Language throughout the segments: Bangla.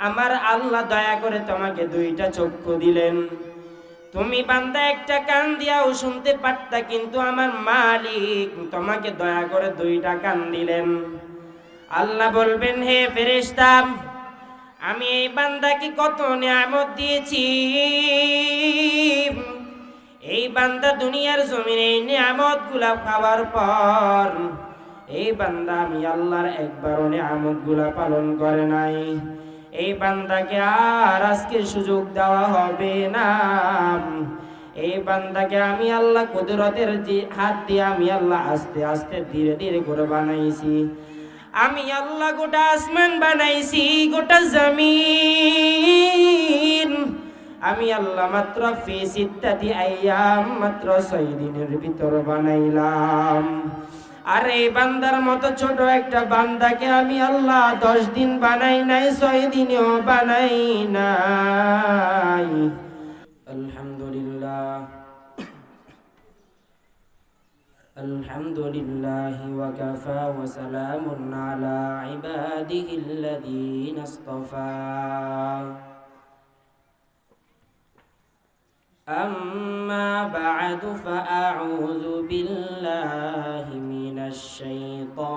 আমার আল্লাহ দয়া করে তোমাকে দুইটা চক্ষু দিলেন, তুমি বান্দা একটা কান দিয়াও শুনতে পারতা, কিন্তু আমার মালিক তোমাকে দয়া করে দুইটা কান দিলেন। আল্লাহ বলবেন, হে ফেরেশতা, আমি এই বান্দাকে কত নিয়ামত দিয়েছি, এই বান্দা দুনিয়ার জমিনে এই নিয়ামত গুলা খাওয়ার পর এই বান্দা আমি আল্লাহর একবারও নিয়ামত গুলা পালন করে নাই, এই বান্দাকে আর আজকে সুযোগ দেওয়া হবে না। এই বান্দাকে আমি আল্লাহ কুদরতের হাত দিয়ে আমি আল্লাহ আস্তে আস্তে ধীরে ধীরে করে বানাইছি। আমি আল্লাহ গোটা আসমান বানাইছি, গোটা জমিন আমি আল্লাহ মাত্র ফি সিত্তাতি আইয়াম, মাত্র 6 দিনের ভিতর বানাইলাম। আর এই বান্দার মতো ছোট একটা বান্দাকে আমি আল্লাহ 10 দিন বানাই নাই, 6 দিনেও বানাই নাই। আলহামদুলিল্লাহ, আলহামদুলিল্লাহি ওয়া কাফা ওয়া সালামুন আলা ইবাদিহিল্লাযীনা ইসতাফা। أما بعد فأعوذ بالله من الشيطان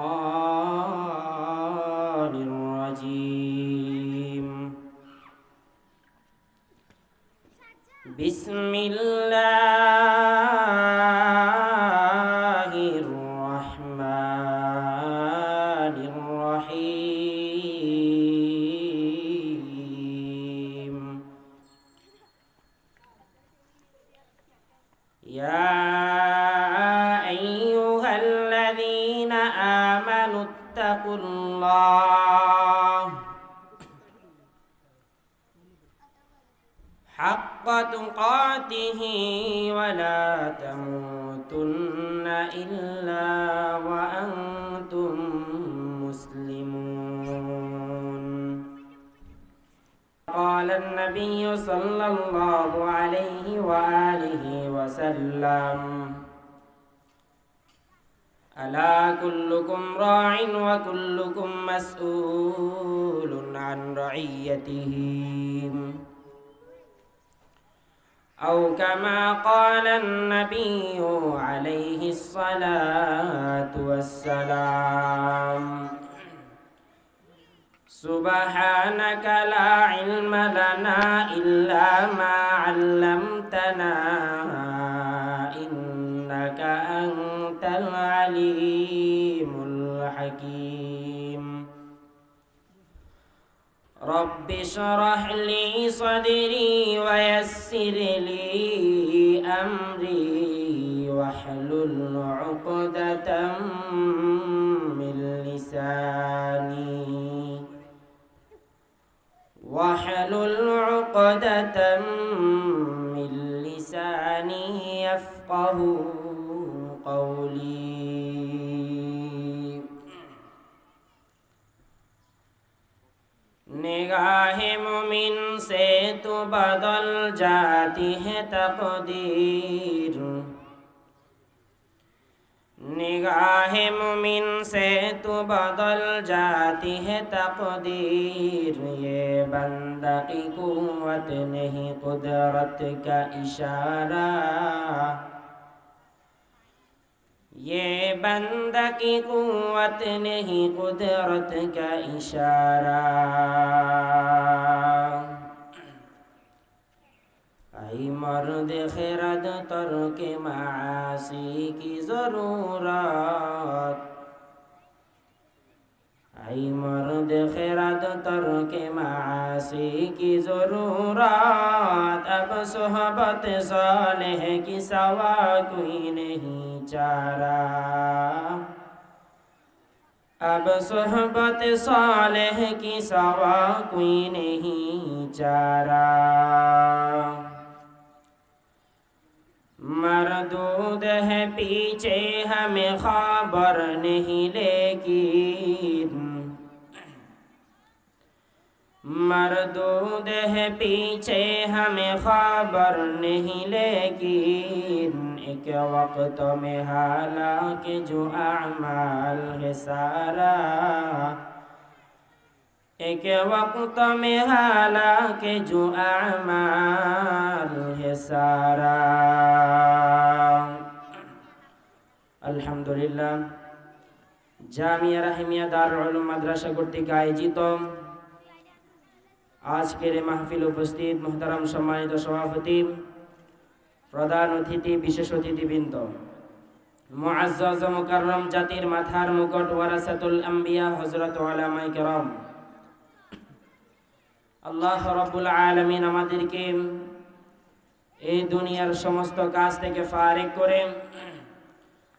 الرجيم. بسم الله الرحمن الرحيم. يا أيها الذين آمنوا اتقوا الله حق تقاته ولا تموتن إلا وأنتم مسلمون. قال النبي صلى الله عليه وآله وسلم: ألا كلكم راع وكلكم مسؤول عن رعيته، أو كما قال النبي عليه الصلاة والسلام. سبحانك لا علم لنا إلا ما علمتنا إنك أنت العليم الحكيم. رب اشرح لي صدري ويسر لي أمري واحلل عقدة من لساني يفقه قولي. निगाह मुमिन से तो बदल जाती है तकदीर, निगाह मुमिन से तो बदल जाती है तकदीर। ये बंदा की कुव्वत नहीं कुदरत का इशारा, ये बंदा की कुव्वत नहीं कुदरत का इशारा। आई मर्द खिरद तर्क मासी की जरूरत, आई मर्द खिरद तर्क मासी की जरूरत। अब सोहबत सालेह की सवा कोई नहीं चारा, अब सोहबत सालेह की सवा कोई नहीं चारा। मरदूद है पीछे हमें खबर नहीं, लेकिन मरदूद है पीछे हमें खबर नहीं, लेकिन एक वक्त में हालांकि जो अमाल है सारा, एक वक्त में हालांकि जो अमाल है सारा। আলহামদুলিল্লাহ, জামিয়া রাহিমিয়া দারুল উলুম মাদ্রাসা কর্তৃক আয়োজিত আজকের মাহফিল উপস্থিত মুহতারাম সম্মানিত সভাপতি, প্রধান অতিথি, বিশেষ অতিথিবৃন্দ, মুআজ্জাজ ও মুকাররম জাতির মাথার মুকুট ওয়ারাসাতুল আম্বিয়া হযরত উলামায়ে কেরাম, আল্লাহ রাব্বুল আলামিন আমাদেরকে এই দুনিয়ার সমস্ত কাজ থেকে ফারিগ করে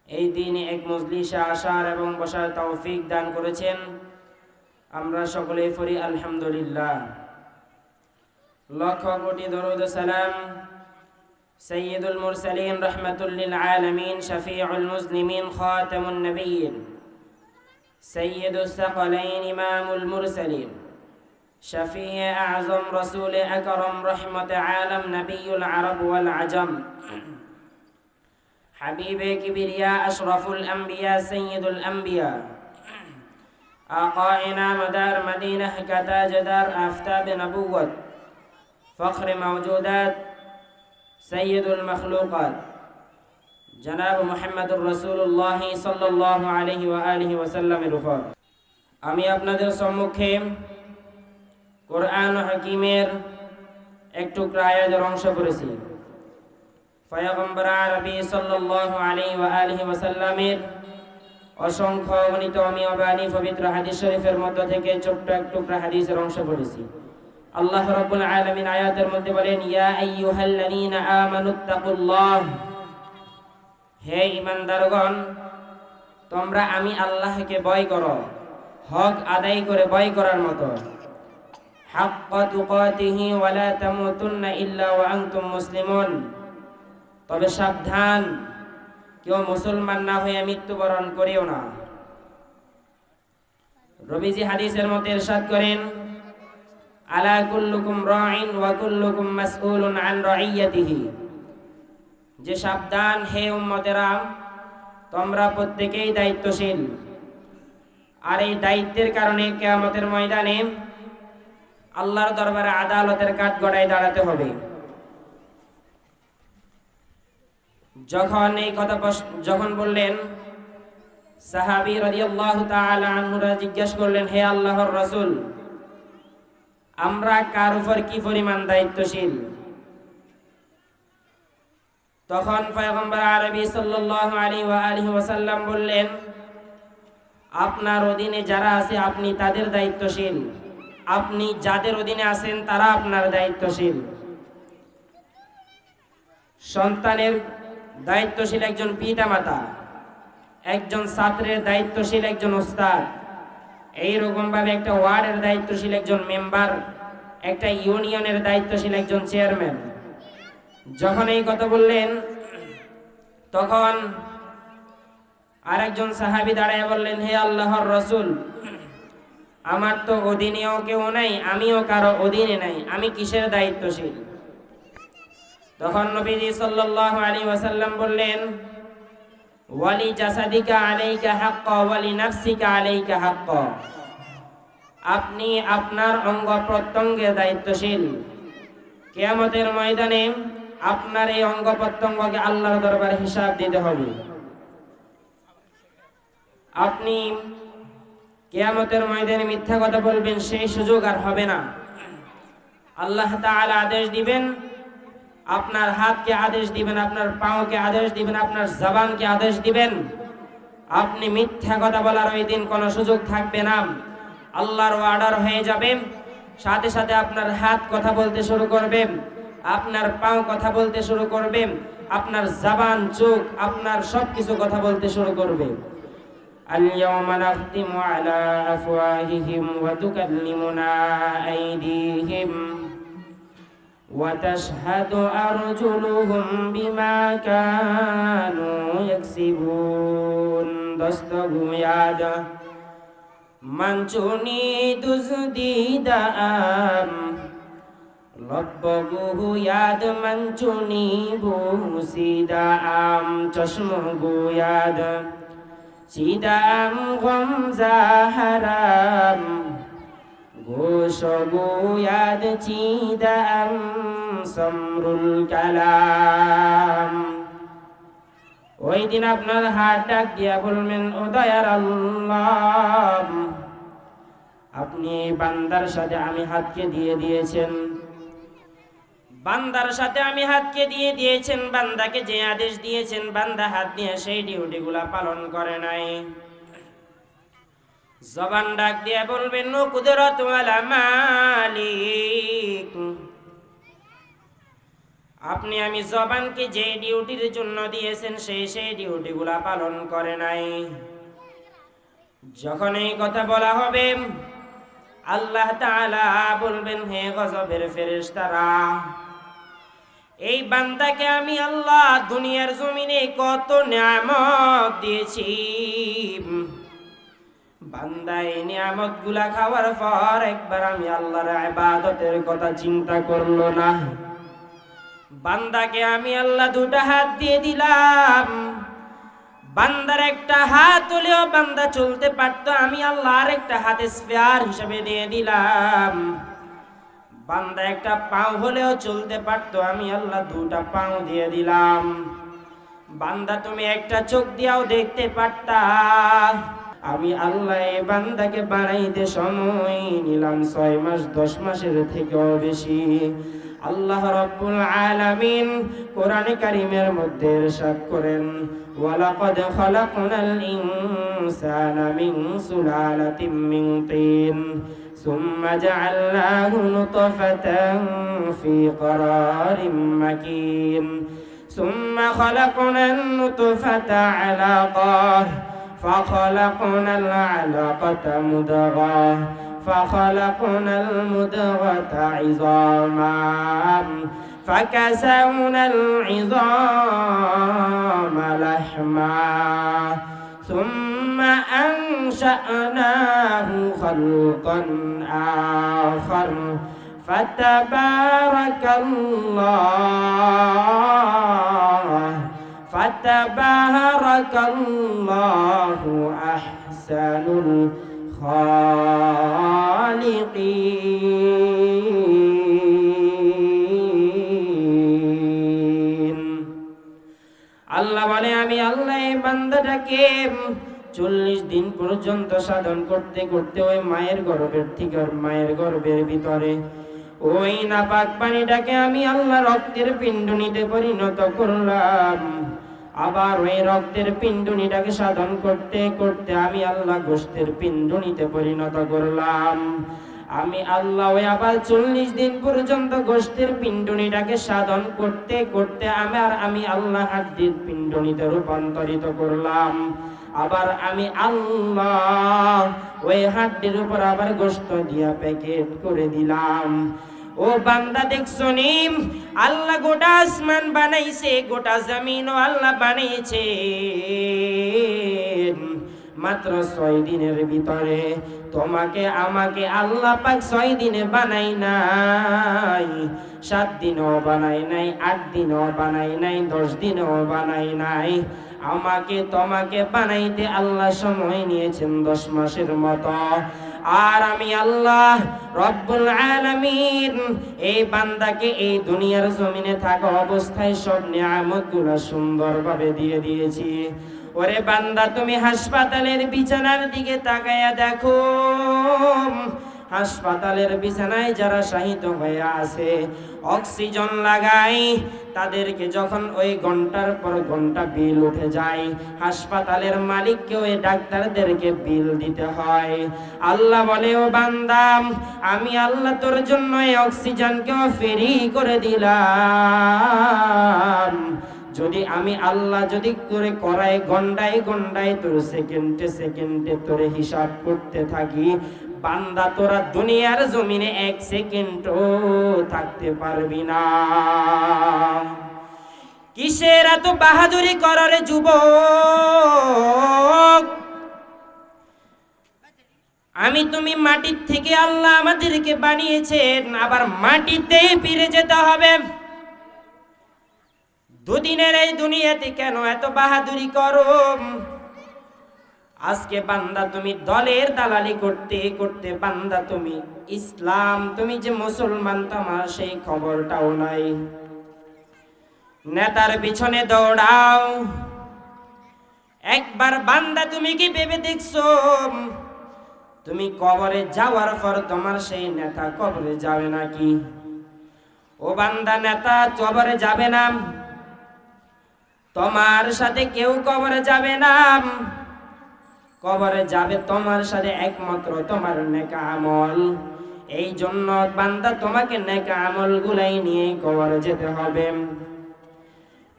এই দিনে এক মজলিসে আসার এবং বসার তৌফিক দান করেছেন। আমরা সকলেই পড়ি আলহামদুলিল্লাহ। লক্ষ কোটি দরুদ ও সালাম সাইয়্যিদুল মুরসালিন রাহমাতুল লিল আলামিন শফিউল মুজলিমিন খাতামুন নবিয়্যিন সাইয়্যিদুস সাকালাইন ইমামুল মুরসালিন শফিউ আযম রাসূল আকরাম রহমত আলম নবিয়ুল আরব ওয়াল আজম حبيب كبرياء أشرف الأنبياء سيد الأنبياء آقائنا مدار مدينة كتاج دار آفتاب نبوة فخر موجودات سيد المخلوقات جناب محمد رسول الله صلى الله عليه وآله وسلم الرفاق। আমি আপনাদের সম্মুখে কোরআন হাকিমের এক টুকরা আয়াতের অংশ পড়েছি। পয়গম্বর আরবি সাল্লাল্লাহু আলাইহি ওয়া আলিহি ওয়াসাল্লামের অসংখ্য গণিত অমীয় বাণী পবিত্র হাদিস শরীফের মধ্য থেকে ছোট্ট এক টুকরা হাদিসের অংশ পড়েছি। আল্লাহ রাব্বুল আলামিন আয়াতের মধ্যে বলেন, ইয়া আইয়ুহাল্লাযীনা আমানুত্তাকুল্লাহ, হে ঈমানদারগণ, তোমরা আমি আল্লাহকে ভয় করো, হক আদায় করে ভয় করার মতো। হাক্কা তুকাতিহি ওয়া লা তামুতুন্না ইল্লা ওয়া আনতুম মুসলিমুন, তবে সাবধান, কেউ মুসলমান না হয়ে মৃত্যুবরণ করিও না। নবীজি হাদিসের মধ্যে ইরশাদ করেন, আলা কুল্লুকুম রাঈন ওয়া কুল্লুকুম মাসউলুন আন রাইয়াতিহি, যে সাবধান হে উম্মতেরা, তোমরা প্রত্যেকেই দায়িত্বশীল, আর এই দায়িত্বের কারণে কিয়ামতের ময়দানে আল্লাহর দরবারে আদালতের কাঠগড়ায় দাঁড়াতে হবে। যখন এই কথা যখন বললেন, সাহাবী রাদিয়াল্লাহু তাআলা আনহুরা জিজ্ঞেস করলেন, হে আল্লাহর রাসূল, আমরা কার উপর কি পরিমাণ দায়িত্বশীল? তখন পয়গম্বর আরবি সাল্লাল্লাহু আলাইহি ওয়া আলিহি ওয়াসাল্লাম বললেন, আপনার অধীনে যারা আছে আপনি তাদের দায়িত্বশীল, আপনি যাদের অধীনে আছেন তারা আপনার দায়িত্বশীল। সন্তানের দায়িত্বশীল একজন পিতামাতা, একজন ছাত্রের দায়িত্বশীল একজন ওস্তাদ, এইরকম ভাবে একটা ওয়ার্ডের দায়িত্বশীল একজন মেম্বার, একটা ইউনিয়নের দায়িত্বশীল একজন চেয়ারম্যান। যখন এই কথা বললেন, তখন আরেকজন সাহাবী দাঁড়ায় বললেন, হে আল্লাহর রাসূল, আমার তো অধীনেও কেউ নাই, আমিও কারো অধীনে নাই, আমি কিসের দায়িত্বশীল? তখন নবীজি সাল্লাল্লাহু আলাইহি ওয়াসাল্লাম বললেন, ওয়ালি জাসাদিকা আলাইকা হাক্কা ওয়ালি নাফসিকা আলাইকা হাক্কা, আপনি আপনার অঙ্গ প্রত্যঙ্গের দায়িত্বশীল। কিয়ামতের ময়দানে আপনার এই অঙ্গ প্রত্যঙ্গকে আল্লাহর দরবারে হিসাব দিতে হবে। আপনি কিয়ামতের ময়দানে মিথ্যা কথা বলবেন, সেই সুযোগ আর হবে না। আল্লাহ তাআলা আদেশ দিবেন, আপনার হাতকে আদেশ দিবেন, আপনার পাওকে আদেশ দিবেন, আপনার জবানকে আদেশ দিবেন, আপনি মিথ্যা কথা বলার ওই দিন কোনো সুযোগ থাকবে না। আল্লাহর অর্ডার হয়ে যাবে, সাথে সাথে আপনার হাত কথা বলতে শুরু করবে, আপনার পাও কথা বলতে শুরু করবে, আপনার জবান, চোখ, আপনার সবকিছু কথা বলতে শুরু করবে। আল-ইয়াওমা নাখতিমু আলা আফওয়াহিহিম ওয়া তুকাল্লিমুনা আইদিহিম ওয়া তাশহাদু আরজুলুহুম বিমা কানু ইয়াকসিবুন। দস্তগু ইয়াদ মানচুনি দুজদিদাম লব্বগু ইয়াদ মানচুনি বুসিদাম চশমগু ইয়াদ সিদাম গমজা হারাম গোসগুয়াদ চিদাম সমরুল কালাম। ওই দিন আপনার হাত ডাক দিয়া বলবেন, ও দয়ার আল্লাহ, আপনি এই বান্দার সাথে আমি হাতকে দিয়ে দিয়েছেন, বান্দার সাথে আমি হাতকে দিয়ে দিয়েছেন, বান্দাকে যে আদেশ দিয়েছেন বান্দা হাত দিয়ে সেই ডিউটি গুলা পালন করে নাই। জবান ডাক দিয়ে বলবেন, ও কুদরত ওয়ালা মালিক, আপনি আমি জবানকে যে ডিউটির জন্য দিয়েছেন সেই ডিউটি গুলা পালন করে নাই। যখন এই কথা বলা হবে আল্লাহ তাআলা বলবেন, হে গজবের ফেরেশতারা, এই বান্দাকে আমি আল্লাহ দুনিয়ার জমিনে কত নিয়ামত দিয়েছি, বান্দা এই নিয়ামত গুলা খাওয়ার পর একবার আমি আল্লাহর ইবাদতের কথা চিন্তা করলো না। বান্দাকে আমি আল্লাহ দুটা হাত দিয়ে দিলাম, বান্দার একটা হাত হলেও বান্দা চলতে পারতো, আমি আল্লাহ আর একটা হাতে স্পেয়ার হিসেবে দিয়ে দিলাম। বান্দা একটা পাও হলেও চলতে পারতো, আমি আল্লাহ দুটা পাও দিয়ে দিলাম। বান্দা তুমি একটা চোখ দিয়াও দেখতে পারতা, আমি আল্লাহ এই বান্দাকে বানাইতে সময় নিলাম 6 মাস 10 মাসের থেকেও বেশি। আল্লাহ রাব্বুল আলামিন কোরআনে কারীমের মধ্যে ইরশাদ করেন, ওয়ালাকাদ খালাকনাল ইনসানা মিন সুলালাতিন মিন তিন সুম্মা জাআলনাহু নুতফাতান ফি করারিম মাকিন সুম্মা খালাকনান নুতফাতা আলাকাহ فخلقنا العلقة مضغة فخلقنا المضغة عظاما فكسونا العظام لحما ثم أنشأناه خلقا آخر فتبارك الله أحسن الخالقين। আল্লাহ বলে, আমি আল্লাহ এই বান্দাটাকে 40 দিন পর্যন্ত সাধন করতে করতে ওই মায়ের গর্ভের ভিতরে ওই নাপাক পানিটাকে আমি আল্লাহ রক্তের পিণ্ডুনিতে পরিণত করলাম। আবার ওই রক্তের পিণ্ডুনিটাকে সাধন করতে করতে আমি আল্লাহ গোশতের পিণ্ডুনিতে পরিণত করলাম। আমি আল্লাহ ওই আবার 40 দিন পর্যন্ত গোশতের পিণ্ডুনিটাকে সাধন করতে করতে আমি আল্লাহ হাড্ডির পিণ্ডুনিতে রূপান্তরিত করলাম। আবার আমি আল্লাহ ওই হাড্ডির উপর আবার গোশত দিয়া প্যাকেট করে দিলাম। ও বান্দা দেখছো নি, আল্লাহ গোটা আসমান বানাইছে, গোটা জমিনও আল্লাহ বানিয়েছে মাত্র 6 দিনের ভিতরে। তোমাকে আমাকে আল্লাহ পাক 6 দিনে বানাই নাই, 7 দিনও বানাই নাই, 8 দিনও বানাই নাই, 10 দিনও বানাই নাই। আমাকে তোমাকে বানাইতে আল্লাহ সময় নিয়েছেন 10 মাসের মতো। আর আমি আল্লাহ রব্বুল আলামিন এই বান্দাকে এই দুনিয়ার জমিনে থাকা অবস্থায় সব নিয়ামতগুলো সুন্দরভাবে দিয়ে দিয়েছি। ওরে বান্দা, তুমি হাসপাতালের বিছানার দিকে তাকায়া দেখো, হাসপাতালের বিছানায় যারা শায়িত হয়ে আছে, অক্সিজেন লাগাই, তাদেরকে যখন ওই ঘন্টার পর ঘন্টা বিল উঠে যায়, হাসপাতালের মালিককে ওই ডাক্তারদেরকে বিল দিতে হয়। আল্লাহ বলে, ও বান্দা, আমি আল্লাহ তোর জন্য এই অক্সিজেনকেও ফ্রি করে দিলাম। যদি আমি আল্লাহ যদি করে করাই গন্ডায় গন্ডায় তোর সেকেন্ডে সেকেন্ডে তোর হিসাব করতে থাকি, বান্দা তোরা দুনিয়ার জমিনে 1 সেকেন্ডও থাকতে পারবি না। কিসের এত বাহাদুরি করে যুবক? আমি তুমি মাটির থেকে আল্লাহ আমাদেরকে বানিয়েছেন, আবার মাটিতেই ফিরে যেতে হবে। দুদিনের এই দুনিয়াতে কেন এত বাহাদুরি করো? আজকে বান্দা তুমি দলের দালালি করতে করতে বান্দা তুমি ইসলাম, তুমি যে মুসলমান তোমার সেই খবরটাও নাই। নেতার পিছনে দৌড়াও, একবার বান্দা তুমি কি ভেবে দেখছো তুমি কবরে যাওয়ার পর তোমার সেই নেতা কবরে যাবে নাকি? ও বান্দা, নেতা কবরে যাবে না, তোমার সাথে কেউ কবরে যাবে না। কবরে যাবে তোমার সাথে একমাত্র তোমার নেক আমল। এই জন্য বান্দা তোমাকে নেক আমল গুলাই নিয়ে কবরে যেতে হবে।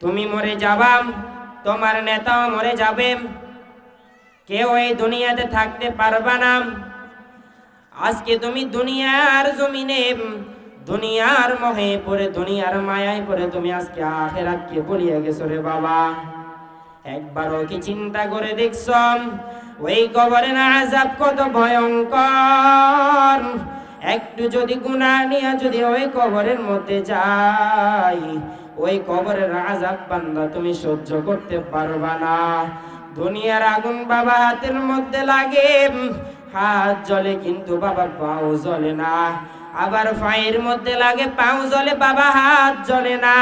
তুমি মরে যাবা, তোমার নেতাও মরে যাবে, কেউ এই দুনিয়াতে থাকতে পারবা না। আজকে তুমি দুনিয়ার জমিনে দুনিয়ার মোহে পড়ে দুনিয়ার মায়ায় পড়ে তুমি আজকে আখিরাতকে ভুলিয়ে গেছো রে বাবা। একবারও কি চিন্তা করে দেখছ ওই কবরের আযাব কত ভয়ঙ্কর? একটু যদি গুনাহ নিয়ে যদি ওই কবরের মধ্যে যাই, ওই কবরের আযাব বান্দা তুমি সহ্য করতে পারবা না। দুনিয়ার আগুন বাবা হাতের মধ্যে লাগে, হাত জ্বলে কিন্তু বাবা পাও জ্বলে না। আবার পায়ের মধ্যে লাগে, পাও জ্বলে বাবা হাত জ্বলে না।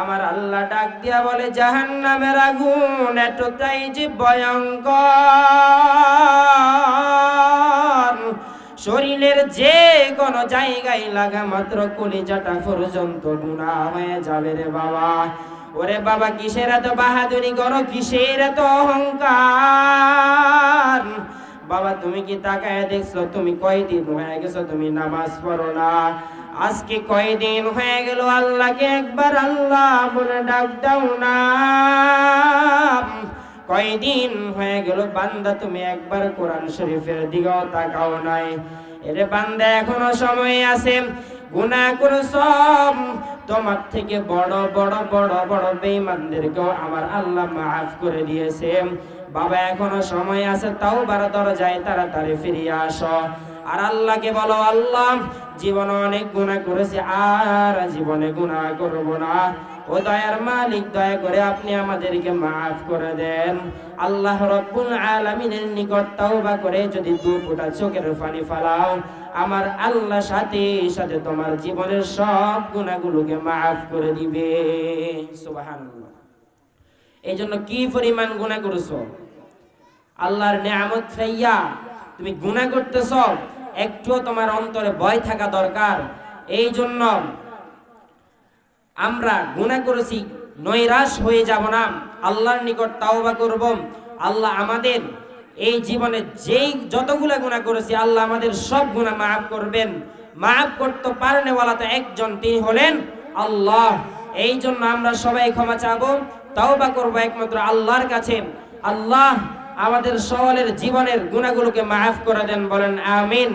আমার আল্লাহ ডাক দিয়া বলে জাহান্নামের আগুন এতটাই যে ভয়ঙ্কর, শরীরের যে কোনো জায়গায় লাগা মাত্র কলিজাটা পর্যন্ত গুনাহ হয়ে যাবে রে বাবা। ওরে বাবা, কিসের এত বাহাদুরি করো, কিসের এত অহংকার? বাবা তুমি কি তাকায় দেখছো তুমি কয়দিন হয়ে গেছো তুমি নামাজ পড়ো না? আজকে কয়দিন হয়ে গেল আল্লাহকে একবার আল্লাহ বলে ডাক দাও না? কয়দিন হয়ে গেল বান্দা তুমি একবার কোরআন শরীফের দিকেও তাকাও নাই? এরে বান্দা এখনো সময় আছে, গুনাহ করছো, তোমার থেকে বড় বড় বড় বড় বেঈমানদেরকেও আমার আল্লাহ মাফ করে দিয়েছে। বাবা এখনো সময় আছে, তাওবার দরজায় তাড়াতাড়ি ফিরে আসো। আর আল্লাহকে বলো আল্লাহ জীবনে অনেক গুনাহ করেছি, আর জীবনে গুনাহ করব না। ও দয়ার মালিক, দয়া করে আপনি আমাদেরকে মাফ করে দেন। আল্লাহ রব্বুল আলামিনের নিকট তওবা করে যদি দু ফোঁটা চোখের পানি ফেলাও, আমার আল্লাহ সাথে সাথে তোমার জীবনের সব গুনাহগুলোকে মাফ করে দিবে। সুবহানাল্লাহ। এই জন্য কি পরিমাণ গুনাহ করেছো, আল্লাহর নিয়ামত খাইয়া তুমি গুনাহ করতেছ, একটুও তোমার অন্তরে ভয় থাকা দরকার। এই জন্য আমরা গুনাহ করেছি নৈরাশ হয়ে যাব না, আল্লাহর নিকট তাওবা করব। আল্লাহ আমাদের এই জীবনে যেই যতগুলা গুনাহ করেছি আল্লাহ আমাদের সব গুনাহ মাফ করবেন। মাফ করতে পারেন ওয়ালা তো একজন, তিনি হলেন আল্লাহ। এই জন্য আমরা সবাই ক্ষমা চাবো, তাওবা করব একমাত্র আল্লাহর কাছে। আল্লাহ আমাদের সকলের জীবনের গুনাহগুলোকে মাফ করে দেন, বলেন আমিন।